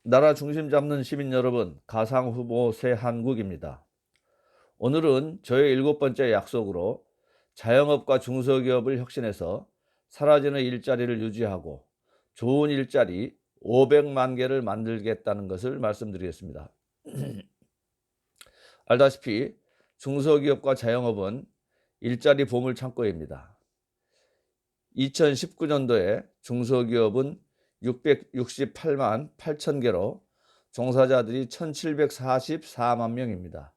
나라 중심 잡는 시민 여러분, 가상 후보 새한국입니다. 오늘은 저의 7번째 약속으로 자영업과 중소기업을 혁신해서 사라지는 일자리를 유지하고 좋은 일자리 500만 개를 만들겠다는 것을 말씀드리겠습니다. 알다시피 중소기업과 자영업은 일자리 보물 창고입니다. 2019년도에 중소기업은 668만 8천 개로 종사자들이 1,744만 명입니다.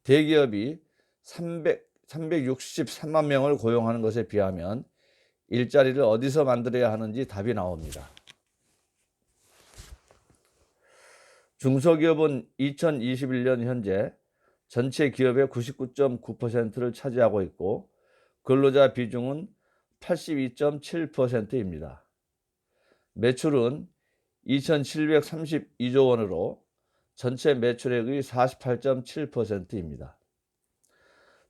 대기업이 363만 명을 고용하는 것에 비하면 일자리를 어디서 만들어야 하는지 답이 나옵니다. 중소기업은 2021년 현재 전체 기업의 99.9%를 차지하고 있고 근로자 비중은 82.7%입니다. 매출은 2,732조 원으로 전체 매출액의 48.7%입니다.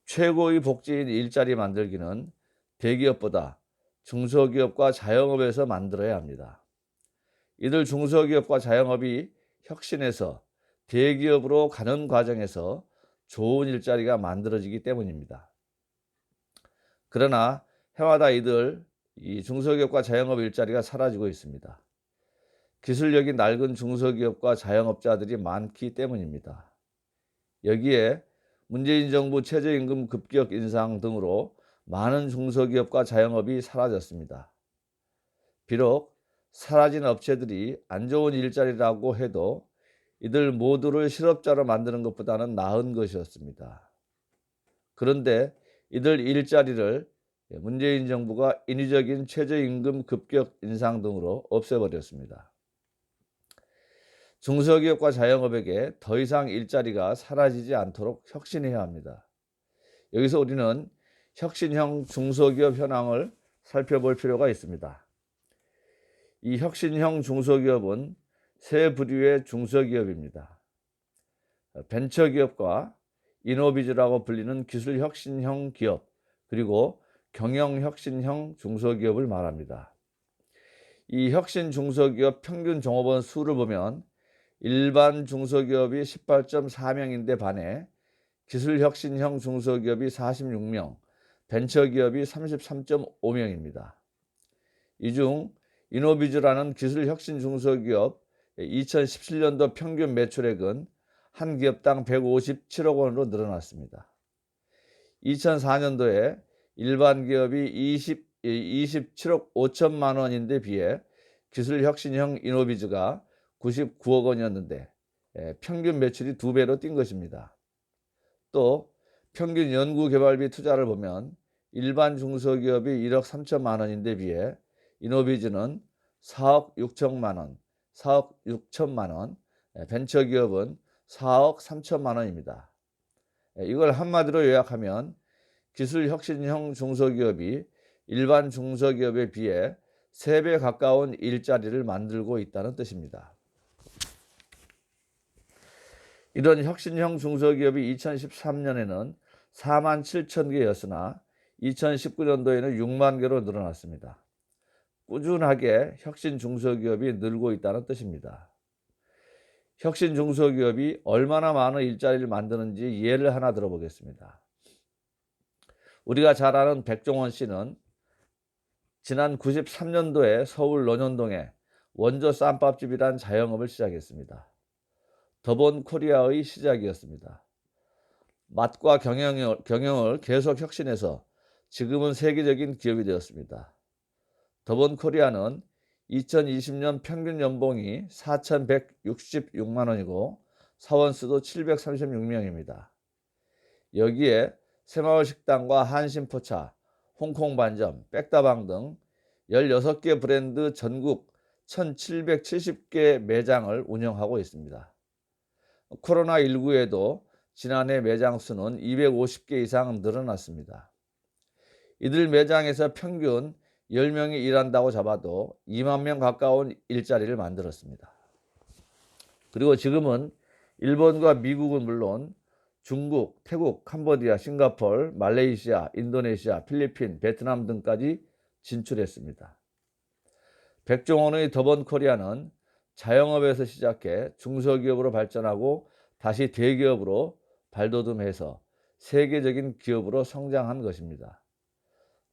최고의 복지인 일자리 만들기는 대기업보다 중소기업과 자영업에서 만들어야 합니다. 이들 중소기업과 자영업이 혁신해서 대기업으로 가는 과정에서 좋은 일자리가 만들어지기 때문입니다. 그러나 해마다 이 중소기업과 자영업 일자리가 사라지고 있습니다. 기술력이 낡은 중소기업과 자영업자들이 많기 때문입니다. 여기에 문재인 정부 최저임금 급격 인상 등으로 많은 중소기업과 자영업이 사라졌습니다. 비록 사라진 업체들이 안 좋은 일자리라고 해도 이들 모두를 실업자로 만드는 것보다는 나은 것이었습니다. 그런데 이들 일자리를 문재인 정부가 인위적인 최저임금 급격 인상 등으로 없애버렸습니다. 중소기업과 자영업에게 더 이상 일자리가 사라지지 않도록 혁신해야 합니다. 여기서 우리는 혁신형 중소기업 현황을 살펴볼 필요가 있습니다. 이 혁신형 중소기업은 세 부류의 중소기업입니다. 벤처기업과 이노비즈라고 불리는 기술혁신형 기업, 그리고 경영혁신형 중소기업을 말합니다. 이 혁신 중소기업 평균 종업원 수를 보면 일반 중소기업이 18.4명인데 반해 기술혁신형 중소기업이 46명, 벤처기업이 33.5명입니다. 이 중 이노비즈라는 기술혁신 중소기업 2017년도 평균 매출액은 한 기업당 157억 원으로 늘어났습니다. 2004년도에 일반 기업이 27억 5천만 원인데 비해 기술혁신형 이노비즈가 99억 원이었는데 평균 매출이 2배로 뛴 것입니다. 또 평균 연구개발비 투자를 보면 일반 중소기업이 1억 3천만 원인데 비해 이노비즈는 4억 6천만 원, 4억 6천만 원, 벤처기업은 4억 3천만 원입니다. 이걸 한마디로 요약하면 기술혁신형 중소기업이 일반 중소기업에 비해 3배 가까운 일자리를 만들고 있다는 뜻입니다. 이런 혁신형 중소기업이 2013년에는 4만 7천 개였으나 2019년도에는 6만 개로 늘어났습니다. 꾸준하게 혁신 중소기업이 늘고 있다는 뜻입니다. 혁신 중소기업이 얼마나 많은 일자리를 만드는지 예를 하나 들어보겠습니다. 우리가 잘 아는 백종원 씨는 지난 93년도에 서울 논현동에 원조 쌈밥집이란 자영업을 시작했습니다. 더본코리아의 시작이었습니다. 맛과 경영을 계속 혁신해서 지금은 세계적인 기업이 되었습니다. 더본코리아는 2020년 평균 연봉이 4,166만 원이고 사원수도 736명입니다. 여기에 새마을식당과 한신포차, 홍콩반점, 백다방 등 16개 브랜드 전국 1,770개 매장을 운영하고 있습니다. 코로나19에도 지난해 매장 수는 250개 이상 늘어났습니다. 이들 매장에서 평균 10명이 일한다고 잡아도 2만 명 가까운 일자리를 만들었습니다. 그리고 지금은 일본과 미국은 물론 중국, 태국, 캄보디아, 싱가포르, 말레이시아, 인도네시아, 필리핀, 베트남 등까지 진출했습니다. 백종원의 더본코리아는 자영업에서 시작해 중소기업으로 발전하고 다시 대기업으로 발돋움해서 세계적인 기업으로 성장한 것입니다.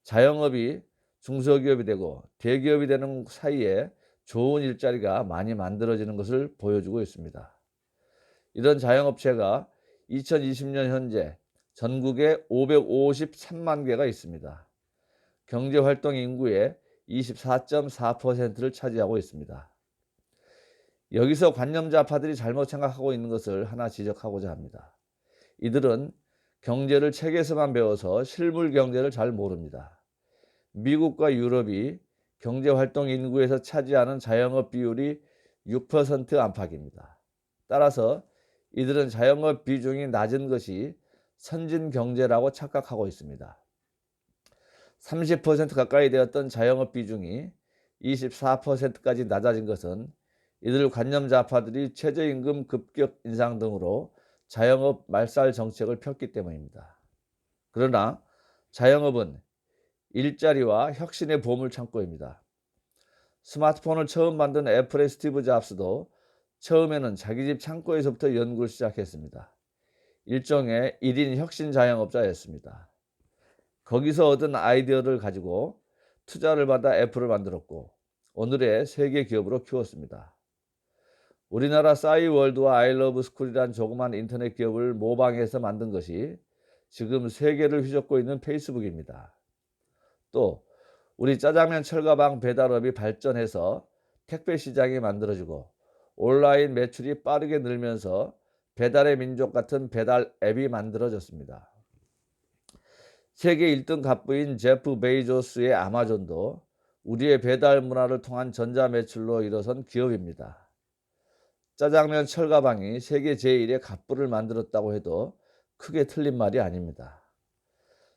자영업이 중소기업이 되고 대기업이 되는 사이에 좋은 일자리가 많이 만들어지는 것을 보여주고 있습니다. 이런 자영업체가 2020년 현재 전국에 553만 개가 있습니다. 경제활동 인구의 24.4%를 차지하고 있습니다. 여기서 관념자파들이 잘못 생각하고 있는 것을 하나 지적하고자 합니다. 이들은 경제를 책에서만 배워서 실물 경제를 잘 모릅니다. 미국과 유럽이 경제활동 인구에서 차지하는 자영업 비율이 6% 안팎입니다. 따라서 이들은 자영업 비중이 낮은 것이 선진 경제라고 착각하고 있습니다. 30% 가까이 되었던 자영업 비중이 24%까지 낮아진 것은 이들 관념자파들이 최저임금 급격 인상 등으로 자영업 말살 정책을 폈기 때문입니다. 그러나 자영업은 일자리와 혁신의 보물 창고입니다. 스마트폰을 처음 만든 애플의 스티브 잡스도 처음에는 자기 집 창고에서부터 연구를 시작했습니다. 일종의 1인 혁신 자영업자였습니다. 거기서 얻은 아이디어를 가지고 투자를 받아 애플을 만들었고 오늘의 세계 기업으로 키웠습니다. 우리나라 싸이월드와 아이러브스쿨이란 조그만 인터넷 기업을 모방해서 만든 것이 지금 세계를 휘젓고 있는 페이스북입니다. 또 우리 짜장면 철가방 배달업이 발전해서 택배 시장이 만들어지고 온라인 매출이 빠르게 늘면서 배달의 민족 같은 배달 앱이 만들어졌습니다. 세계 1등 갑부인 제프 베이조스의 아마존도 우리의 배달 문화를 통한 전자 매출로 일어선 기업입니다. 짜장면 철가방이 세계 제1의 갑부를 만들었다고 해도 크게 틀린 말이 아닙니다.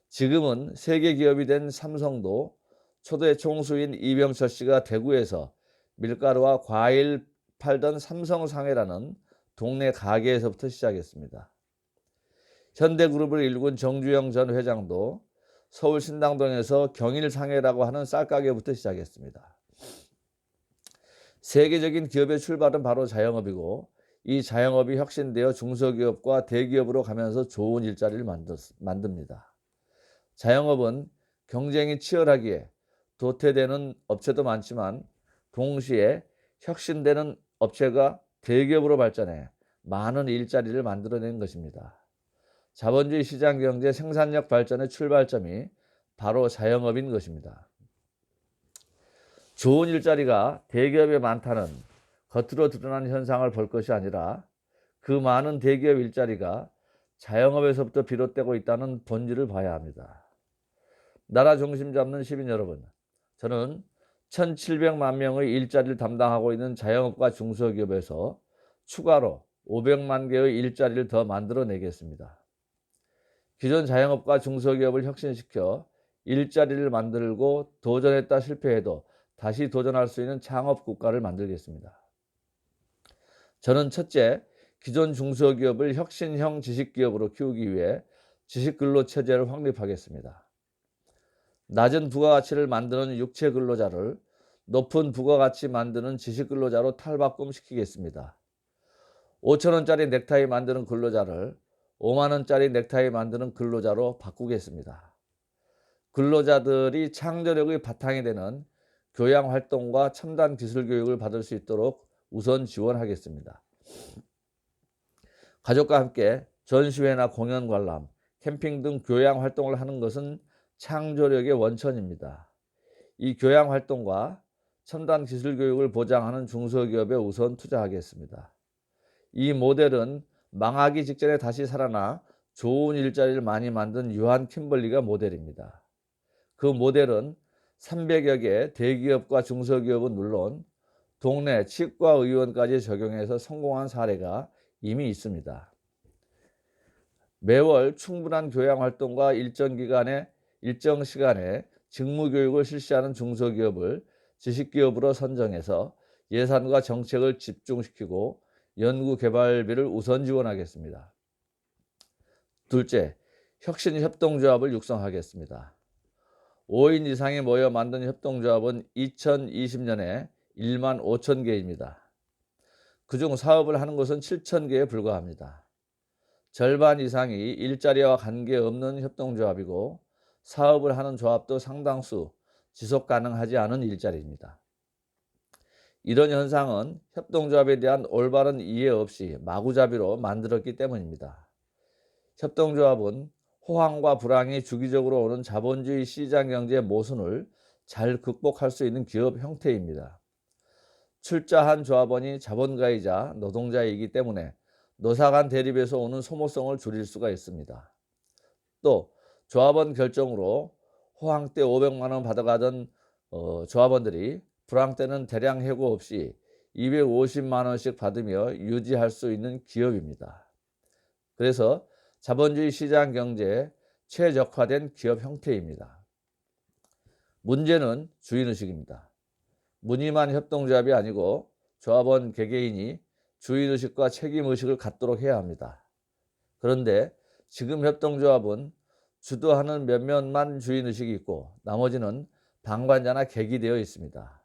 지금은 세계 기업이 된 삼성도 초대 총수인 이병철 씨가 대구에서 밀가루와 과일 팔던 삼성상회라는 동네 가게에서부터 시작했습니다. 현대그룹을 일군 정주영 전 회장도 서울 신당동에서 경일상회라고 하는 쌀가게부터 시작했습니다. 세계적인 기업의 출발은 바로 자영업이고 이 자영업이 혁신되어 중소기업과 대기업으로 가면서 좋은 일자리를 만듭니다. 자영업은 경쟁이 치열하기에 도태되는 업체도 많지만 동시에 혁신되는 업체가 대기업으로 발전해 많은 일자리를 만들어낸 것입니다. 자본주의 시장경제 생산력 발전의 출발점이 바로 자영업인 것입니다. 좋은 일자리가 대기업에 많다는 겉으로 드러난 현상을 볼 것이 아니라 그 많은 대기업 일자리가 자영업에서부터 비롯되고 있다는 본질을 봐야 합니다. 나라 중심 잡는 시민 여러분, 저는 1,700만 명의 일자리를 담당하고 있는 자영업과 중소기업에서 추가로 500만 개의 일자리를 더 만들어내겠습니다. 기존 자영업과 중소기업을 혁신시켜 일자리를 만들고 도전했다 실패해도 다시 도전할 수 있는 창업 국가를 만들겠습니다. 저는 첫째, 기존 중소기업을 혁신형 지식기업으로 키우기 위해 지식근로체제를 확립하겠습니다. 낮은 부가가치를 만드는 육체 근로자를 높은 부가가치 만드는 지식근로자로 탈바꿈시키겠습니다. 5,000원짜리 넥타이 만드는 근로자를 5만원짜리 넥타이 만드는 근로자로 바꾸겠습니다. 근로자들이 창조력의 바탕이 되는 교양활동과 첨단 기술교육을 받을 수 있도록 우선 지원하겠습니다. 가족과 함께 전시회나 공연 관람, 캠핑 등 교양활동을 하는 것은 창조력의 원천입니다. 이 교양활동과 첨단 기술교육을 보장하는 중소기업에 우선 투자하겠습니다. 이 모델은 망하기 직전에 다시 살아나 좋은 일자리를 많이 만든 유한 킴벌리가 모델입니다. 그 모델은 300여 개 대기업과 중소기업은 물론 동네 치과의원까지 적용해서 성공한 사례가 이미 있습니다. 매월 충분한 교양활동과 일정 시간에 직무교육을 실시하는 중소기업을 지식기업으로 선정해서 예산과 정책을 집중시키고 연구개발비를 우선 지원하겠습니다. 둘째, 혁신협동조합을 육성하겠습니다. 5인 이상이 모여 만든 협동조합은 2020년에 1만 5천 개입니다. 그중 사업을 하는 곳은 7,000개에 불과합니다. 절반 이상이 일자리와 관계없는 협동조합이고 사업을 하는 조합도 상당수 지속 가능하지 않은 일자리입니다. 이런 현상은 협동조합에 대한 올바른 이해 없이 마구잡이로 만들었기 때문입니다. 협동조합은 호황과 불황이 주기적으로 오는 자본주의 시장 경제의 모순을 잘 극복할 수 있는 기업 형태입니다. 출자한 조합원이 자본가이자 노동자이기 때문에 노사 간 대립에서 오는 소모성을 줄일 수가 있습니다. 또 조합원 결정으로 호황 때 500만 원 받아가던 조합원들이 불황 때는 대량 해고 없이 250만 원씩 받으며 유지할 수 있는 기업입니다. 그래서 자본주의 시장 경제에 최적화된 기업 형태입니다. 문제는 주인의식입니다. 무늬만 협동조합이 아니고 조합원 개개인이 주인의식과 책임의식을 갖도록 해야 합니다. 그런데 지금 협동조합은 주도하는 몇몇만 주인의식이 있고 나머지는 방관자나 객이 되어 있습니다.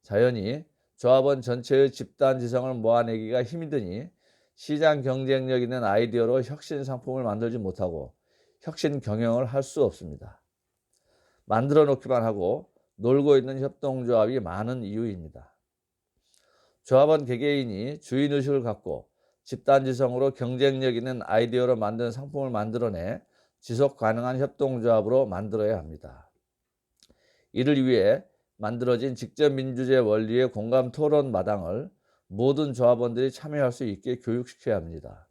자연히 조합원 전체의 집단지성을 모아내기가 힘이 드니 시장 경쟁력 있는 아이디어로 혁신 상품을 만들지 못하고 혁신 경영을 할 수 없습니다. 만들어 놓기만 하고 놀고 있는 협동조합이 많은 이유입니다. 조합원 개개인이 주인의식을 갖고 집단지성으로 경쟁력 있는 아이디어로 만든 상품을 만들어내 지속 가능한 협동조합으로 만들어야 합니다. 이를 위해 만들어진 직접민주제 원리의 공감 토론 마당을 모든 조합원들이 참여할 수 있게 교육시켜야 합니다.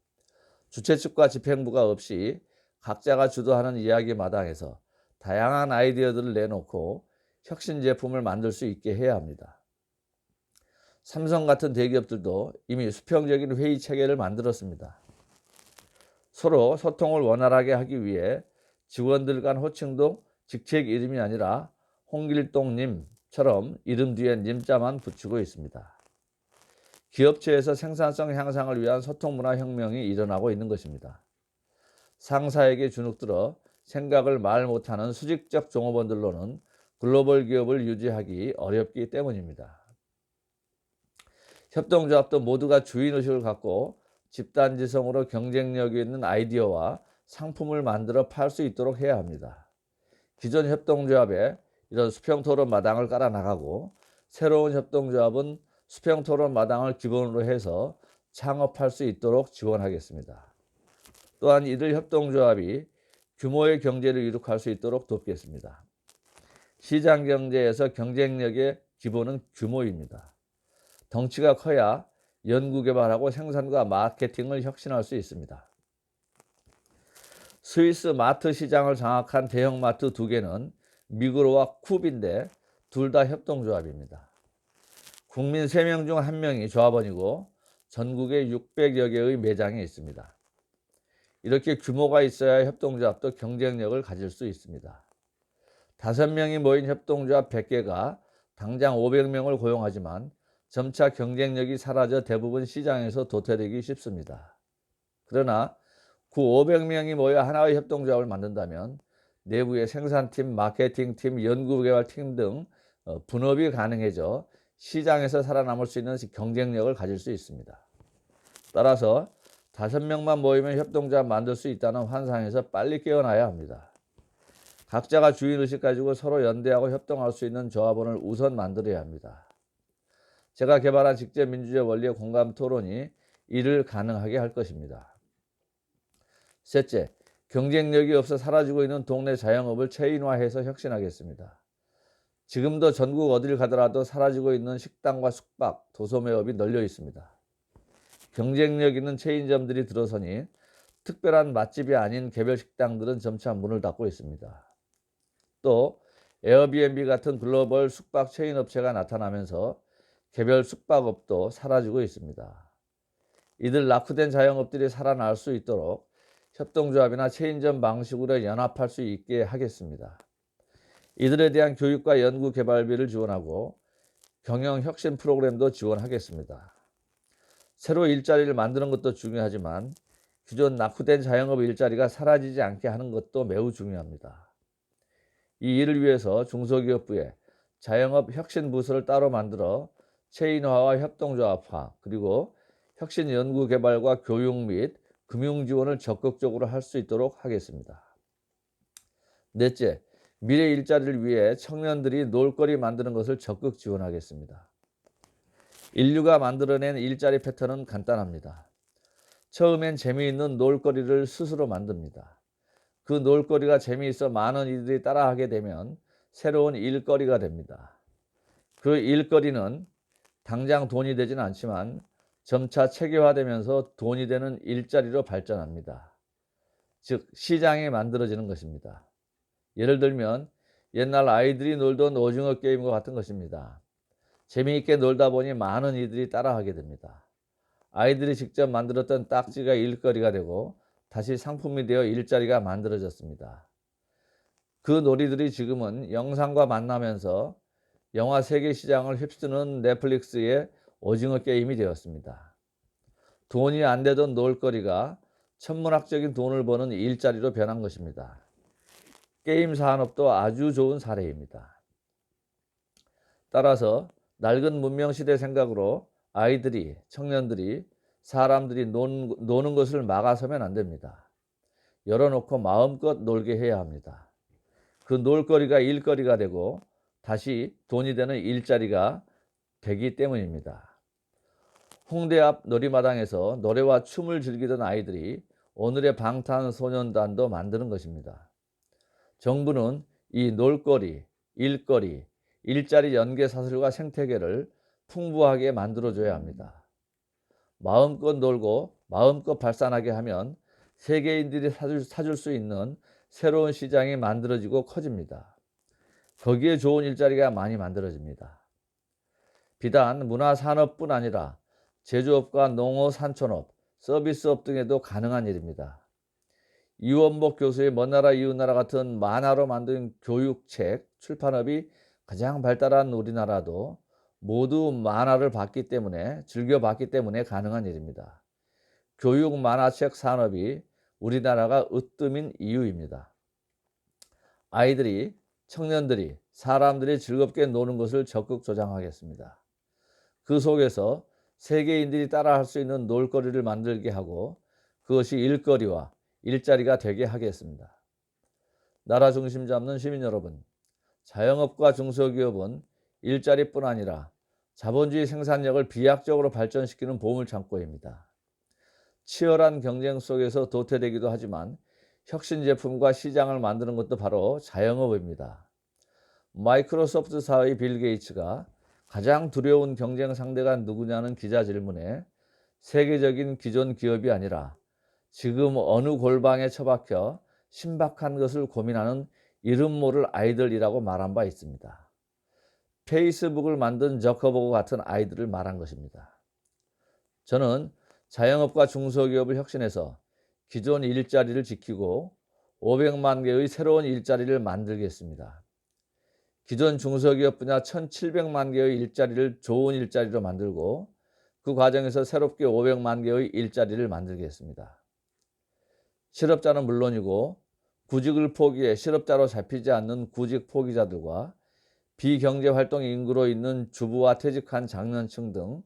주최 측과 집행부가 없이 각자가 주도하는 이야기 마당에서 다양한 아이디어들을 내놓고 혁신 제품을 만들 수 있게 해야 합니다. 삼성 같은 대기업들도 이미 수평적인 회의 체계를 만들었습니다. 서로 소통을 원활하게 하기 위해 직원들 간 호칭도 직책 이름이 아니라 홍길동님처럼 이름 뒤에 님자만 붙이고 있습니다. 기업체에서 생산성 향상을 위한 소통문화 혁명이 일어나고 있는 것입니다. 상사에게 주눅들어 생각을 말 못하는 수직적 종업원들로는 글로벌 기업을 유지하기 어렵기 때문입니다. 협동조합도 모두가 주인의식을 갖고 집단지성으로 경쟁력이 있는 아이디어와 상품을 만들어 팔 수 있도록 해야 합니다. 기존 협동조합에 이런 수평토론 마당을 깔아 나가고 새로운 협동조합은 수평토론 마당을 기본으로 해서 창업할 수 있도록 지원하겠습니다. 또한 이들 협동조합이 규모의 경제를 이룩할 수 있도록 돕겠습니다. 시장 경제에서 경쟁력의 기본은 규모입니다. 덩치가 커야 연구개발하고 생산과 마케팅을 혁신할 수 있습니다. 스위스 마트 시장을 장악한 대형마트 2개는 미그로와 쿱인데 둘 다 협동조합입니다. 국민 3명 중 1명이 조합원이고 전국에 600여 개의 매장이 있습니다. 이렇게 규모가 있어야 협동조합도 경쟁력을 가질 수 있습니다. 5명이 모인 협동조합 100개가 당장 500명을 고용하지만 점차 경쟁력이 사라져 대부분 시장에서 도태되기 쉽습니다. 그러나 그 500명이 모여 하나의 협동조합을 만든다면 내부의 생산팀, 마케팅팀, 연구개발팀 등 분업이 가능해져 시장에서 살아남을 수 있는 경쟁력을 가질 수 있습니다. 따라서 5명만 모이면 협동조합 만들 수 있다는 환상에서 빨리 깨어나야 합니다. 각자가 주인의식 가지고 서로 연대하고 협동할 수 있는 조합원을 우선 만들어야 합니다. 제가 개발한 직접민주제 원리의 공감 토론이 이를 가능하게 할 것입니다. 셋째, 경쟁력이 없어 사라지고 있는 동네 자영업을 체인화해서 혁신하겠습니다. 지금도 전국 어딜 가더라도 사라지고 있는 식당과 숙박, 도소매업이 널려 있습니다. 경쟁력 있는 체인점들이 들어서니 특별한 맛집이 아닌 개별 식당들은 점차 문을 닫고 있습니다. 또 에어비앤비 같은 글로벌 숙박 체인 업체가 나타나면서 개별 숙박업도 사라지고 있습니다. 이들 낙후된 자영업들이 살아날 수 있도록 협동조합이나 체인점 방식으로 연합할 수 있게 하겠습니다. 이들에 대한 교육과 연구 개발비를 지원하고 경영 혁신 프로그램도 지원하겠습니다. 새로 일자리를 만드는 것도 중요하지만 기존 낙후된 자영업 일자리가 사라지지 않게 하는 것도 매우 중요합니다. 이 일을 위해서 중소기업부에 자영업 혁신 부서를 따로 만들어 체인화와 협동조합화 그리고 혁신 연구 개발과 교육 및 금융 지원을 적극적으로 할 수 있도록 하겠습니다. 넷째, 미래 일자리를 위해 청년들이 놀거리 만드는 것을 적극 지원하겠습니다. 인류가 만들어낸 일자리 패턴은 간단합니다. 처음엔 재미있는 놀거리를 스스로 만듭니다. 그 놀거리가 재미있어 많은 이들이 따라하게 되면 새로운 일거리가 됩니다. 그 일거리는 당장 돈이 되지는 않지만 점차 체계화되면서 돈이 되는 일자리로 발전합니다. 즉, 시장이 만들어지는 것입니다. 예를 들면 옛날 아이들이 놀던 오징어 게임과 같은 것입니다. 재미있게 놀다 보니 많은 이들이 따라하게 됩니다. 아이들이 직접 만들었던 딱지가 일거리가 되고 다시 상품이 되어 일자리가 만들어졌습니다. 그 놀이들이 지금은 영상과 만나면서 영화 세계 시장을 휩쓰는 넷플릭스의 오징어 게임이 되었습니다. 돈이 안 되던 놀거리가 천문학적인 돈을 버는 일자리로 변한 것입니다. 게임 산업도 아주 좋은 사례입니다. 따라서 낡은 문명시대 생각으로 아이들이, 청년들이, 사람들이 노는 것을 막아서면 안 됩니다. 열어놓고 마음껏 놀게 해야 합니다. 그 놀거리가 일거리가 되고 다시 돈이 되는 일자리가 되기 때문입니다. 홍대 앞 놀이마당에서 노래와 춤을 즐기던 아이들이 오늘의 방탄소년단도 만드는 것입니다. 정부는 이 놀거리, 일거리, 일자리 연계 사슬과 생태계를 풍부하게 만들어줘야 합니다. 마음껏 놀고 마음껏 발산하게 하면 세계인들이 사줄 수 있는 새로운 시장이 만들어지고 커집니다. 거기에 좋은 일자리가 많이 만들어집니다. 비단 문화산업뿐 아니라 제조업과 농업, 산촌업, 서비스업 등에도 가능한 일입니다. 이원복 교수의 먼 나라 이웃 나라 같은 만화로 만든 교육책 출판업이 가장 발달한 우리나라도 모두 만화를 즐겨봤기 때문에 가능한 일입니다. 교육 만화책 산업이 우리나라가 으뜸인 이유입니다. 아이들이, 청년들이, 사람들이 즐겁게 노는 것을 적극 조장하겠습니다. 그 속에서 세계인들이 따라할 수 있는 놀거리를 만들게 하고 그것이 일거리와 일자리가 되게 하겠습니다. 나라 중심 잡는 시민 여러분, 자영업과 중소기업은 일자리뿐 아니라 자본주의 생산력을 비약적으로 발전시키는 보물창고입니다. 치열한 경쟁 속에서 도태되기도 하지만 혁신 제품과 시장을 만드는 것도 바로 자영업입니다. 마이크로소프트 사의 빌 게이츠가 가장 두려운 경쟁 상대가 누구냐는 기자 질문에 세계적인 기존 기업이 아니라 지금 어느 골방에 처박혀 신박한 것을 고민하는 이름 모를 아이들이라고 말한 바 있습니다. 페이스북을 만든 저커버그 같은 아이들을 말한 것입니다. 저는 자영업과 중소기업을 혁신해서 기존 일자리를 지키고 500만 개의 새로운 일자리를 만들겠습니다. 기존 중소기업 분야 1,700만 개의 일자리를 좋은 일자리로 만들고 그 과정에서 새롭게 500만 개의 일자리를 만들겠습니다. 실업자는 물론이고 구직을 포기해 실업자로 잡히지 않는 구직 포기자들과 비경제활동 인구로 있는 주부와 퇴직한 장년층 등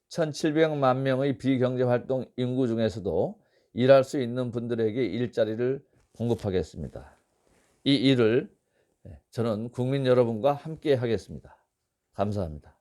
1,700만 명의 비경제활동 인구 중에서도 일할 수 있는 분들에게 일자리를 공급하겠습니다. 이 일을 저는 국민 여러분과 함께 하겠습니다. 감사합니다.